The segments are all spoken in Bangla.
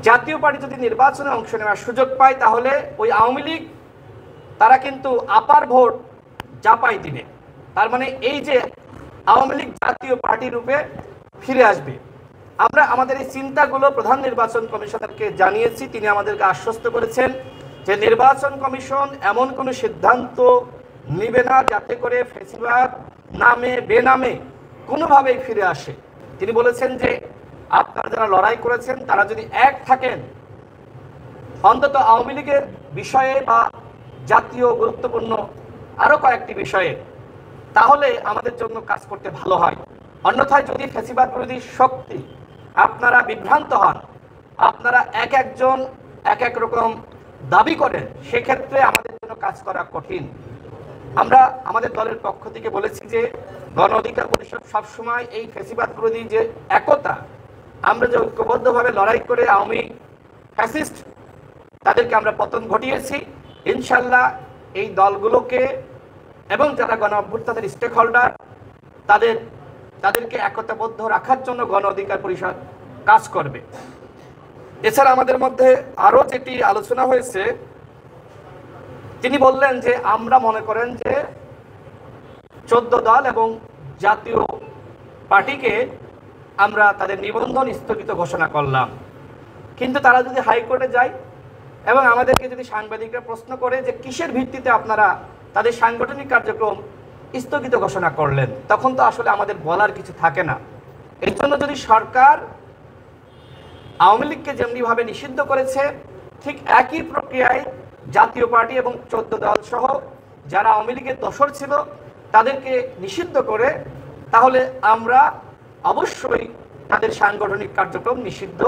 জাতীয় পার্টি যদি নির্বাচনে অংশ নেওয়ার সুযোগ পায় তাহলে ওই আওয়ামী লীগ তারা কিন্তু আপার ভোট জাপাই দিবে। তার মানে এই যে আওয়ামী লীগ জাতীয় পার্টি রূপে ফিরে আসবে। আমরা আমাদের এই চিন্তাগুলো প্রধান নির্বাচন কমিশনারকে জানিয়েছি, তিনি আমাদেরকে আশ্বস্ত করেছেন যে নির্বাচন কমিশন এমন কোনো সিদ্ধান্ত নিবে না যাতে করে ফ্যাসিবাদ নামে বেনামে কোনোভাবেই ফিরে আসে। তিনি বলেছেন যে আপনারা যারা লড়াই করেছেন তারা যদি এক থাকেন অন্তত আওয়ামী লীগের বিষয়ে বা জাতীয় গুরুত্বপূর্ণ আরও কয়েকটি বিষয়ে, তাহলে আমাদের জন্য কাজ করতে ভালো হয়। অন্যথায় যদি ফ্যাসিবাদ বিরোধী শক্তি আপনারা বিভ্রান্ত হন, আপনারা এক একজন এক এক রকম দাবি করেন, সেক্ষেত্রে আমাদের জন্য কাজ করা কঠিন। আমরা আমাদের দলের পক্ষ থেকে বলেছি যে গণ অধিকার পরিষদ সবসময় এই ফ্যাসিবাদ বিরোধী যে একতা, আমরা যে ঐক্যবদ্ধভাবে লড়াই করে আওয়ামী ফ্যাসিস্ট তাদেরকে আমরা পতন ঘটিয়েছি, ইনশাল্লাহ এই দলগুলোকে এবং যারা গণ অভ্যুত্থানের স্টেক হোল্ডার তাদেরকে একতাবদ্ধ রাখার জন্য গণ অধিকার পরিষদ কাজ করবে। এছাড়া আমাদের মধ্যে আরও যেটি আলোচনা হয়েছে, তিনি বললেন যে আমরা মনে করেন যে 14 দল এবং জাতীয় পার্টিকে আমরা তাদের নিবন্ধন স্থগিত ঘোষণা করলাম, কিন্তু তারা যদি হাইকোর্টে যায় এবং আমাদেরকে যদি সাংবাদিকরা প্রশ্ন করে যে কিসের ভিত্তিতে আপনারা তাদের সাংগঠনিক কার্যক্রম স্থগিত ঘোষণা করলেন, তখন তো আসলে আমাদের বলার কিছু থাকে না। এর জন্য যদি সরকার আওয়ামী লীগকে যেমনিভাবে নিষিদ্ধ করেছে, ঠিক একই প্রক্রিয়ায় জাতীয় পার্টি এবং 14 দল সহ যারা আওয়ামী লীগের দোসর ছিল তাদেরকে নিষিদ্ধ করে, তাহলে আমরা অবশ্যই তাদের সাংগঠনিক কার্যক্রম নিষিদ্ধ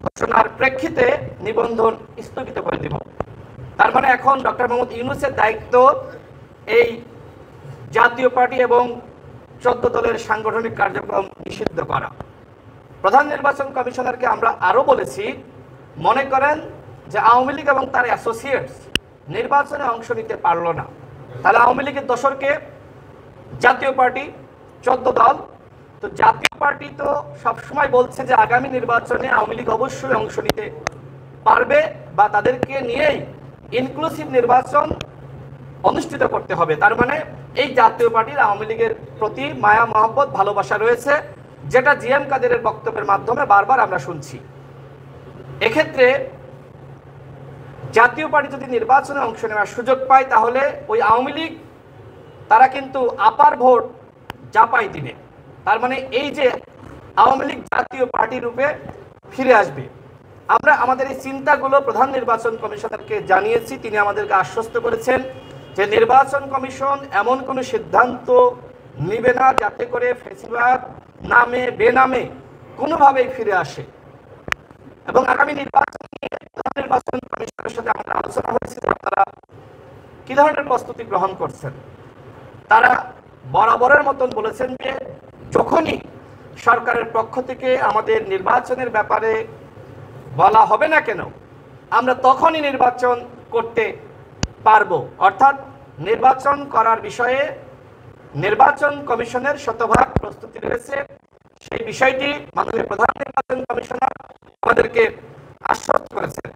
ঘোষণার প্রেক্ষিতে নিবন্ধন স্থগিত করে দেব। তার মানে এখন ডক্টর মোহাম্মদ ইউনূসের দায়িত্ব এই জাতীয় পার্টি এবং 14 দলের সাংগঠনিক কার্যক্রম নিষিদ্ধ করা। প্রধান নির্বাচন কমিশনারকে আমরা আরও বলেছি, মনে করেন যে আওয়ামী লীগ এবং তার অ্যাসোসিয়েটস নির্বাচনে অংশ নিতে পারল না, তাহলে আওয়ামী লীগের দোসরকে জাতীয় পার্টি 14 দল, তো জাতীয় পার্টি তো সবসময় বলছে যে আগামী নির্বাচনে আওয়ামী লীগ অবশ্যই অংশ নিতে পারবে বা তাদেরকে নিয়েই ইনক্লুসিভ নির্বাচন অনুষ্ঠিত করতে হবে। তার মানে এই জাতীয় পার্টির আওয়ামী লীগের প্রতি মায়া মহব্বত ভালোবাসা রয়েছে, যেটা জিএম কাদেরের বক্তব্যের মাধ্যমে বারবার আমরা শুনছি। এক্ষেত্রে জাতীয় পার্টি যদি নির্বাচনে অংশ নেওয়ার সুযোগ পায় তাহলে ওই আওয়ামী লীগ তারা কিন্তু আপার ভোট জাপাই দিবে। তার মানে এই যে আওয়ামী লীগ জাতীয় পার্টি রূপে ফিরে আসবে। আমরা আমাদের এই চিন্তাগুলো প্রধান নির্বাচন কমিশনারকে জানিয়েছি, তিনি আমাদেরকে আশ্বস্ত করেছেন যে নির্বাচন কমিশন এমন কোনো সিদ্ধান্ত নিবে না যাতে করে ফ্যাসিবাদ নামে বেনামে কোনোভাবেই ফিরে আসে। এবং আগামী নির্বাচন নিয়ে প্রধান নির্বাচন কমিশনের সাথে আমাদের আলোচনা হয়েছে যে আপনারা কী ধরনের প্রস্তুতি গ্রহণ করছেন। তারা বরাবরের মতন বলেছেন যে যখনই সরকারের পক্ষ থেকে আমাদের নির্বাচনের ব্যাপারে বলা হবে না কেন, আমরা তখনই নির্বাচন করতে পারবো। অর্থাৎ নির্বাচন করার বিষয়ে নির্বাচন কমিশনের শতভাগ প্রস্তুতি রয়েছে। সেই বিষয়টি মাননীয় প্রধান নির্বাচন কমিশনার আমাদেরকে আশ্বস্ত করেছেন।